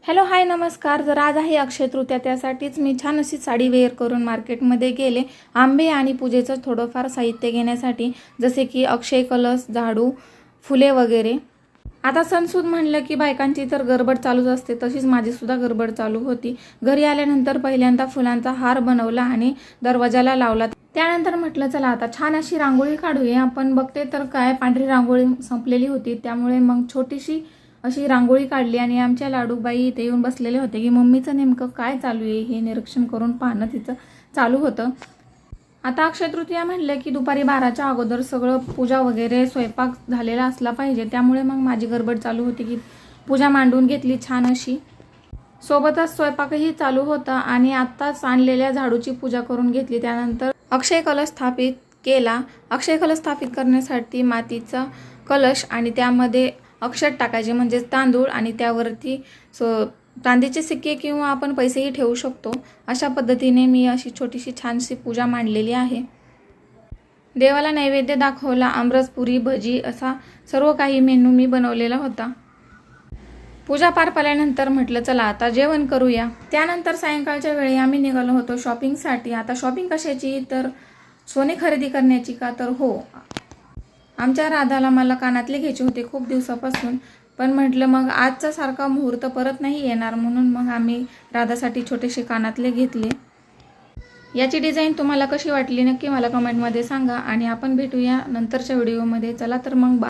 Hello hi नमस्कार. जर आज आहे अक्षय तृतीया, त्यासाठीच मी छान अशी साडी वेअर करून मार्केटमध्ये गेले. आंबे आणि पूजेचं थोडंफार साहित्य घेण्यासाठी, जसे की अक्षय कलश, झाडू, फुले वगैरे. आता सणसूद म्हणलं की बायकांची तर गडबड चालूच असते, तशीच माझी सुद्धा गडबड चालू होती. घरी आल्यानंतर पहिल्यांदा फुलांचा हार बनवला आणि दरवाजाला लावला. त्यानंतर म्हटलं चला आता छान अशी रांगोळी काढूया. पण बघते तर काय, पांढरी रांगोळी संपलेली होती. त्यामुळे मग छोटीशी अशी रांगोळी काढली आणि आमच्या लाडूबाई इथे येऊन बसलेले होते की मम्मीचं नेमकं काय चालू आहे हे निरीक्षण करून पाहणं तिचं चालू होतं. आता अक्षय तृतीया म्हणलं की दुपारी 12च्या अगोदर सगळं पूजा वगैरे स्वयंपाक झालेला असला पाहिजे. त्यामुळे मग माझी गडबड चालू होती की पूजा मांडून घेतली छान अशी, सोबतच स्वयंपाकही चालू होता आणि आत्ताच आणलेल्या झाडूची पूजा करून घेतली. त्यानंतर अक्षय कलश स्थापित केला. अक्षय कलश स्थापित करण्यासाठी मातीचा कलश आणि त्यामध्ये अक्षत टाकायचे, म्हणजे तांदूळ, आणि त्यावरती चांदीचे सिक्के किंवा आपण पैसेही ठेवू शकतो. अशा पद्धतीने मी अशी छोटीशी छानशी पूजा मांडलेली आहे. देवाला नैवेद्य दाखवला. आमरस, पुरी, भजी असा सर्व काही मेनू मी बनवलेला होता. पूजा पार पडल्यानंतर म्हटलं चला आता जेवण करूया. त्यानंतर सायंकाळच्या वेळी आम्ही निघालो होतो शॉपिंगसाठी. आता शॉपिंग कशाची, तर सोने खरेदी करण्याची का, तर हो, आमच्या राधाला मला कानातले घ्यायचे होते खूप दिवसापासून. पण म्हटलं मग आजचा सारखा मुहूर्त परत नाही येणार, म्हणून मग आम्ही राधासाठी छोटेसे कानातले घेतले. याची डिझाईन तुम्हाला कशी वाटली नक्की मला कमेंटमध्ये सांगा आणि आपण भेटूया नंतरच्या व्हिडिओमध्ये. चला तर मग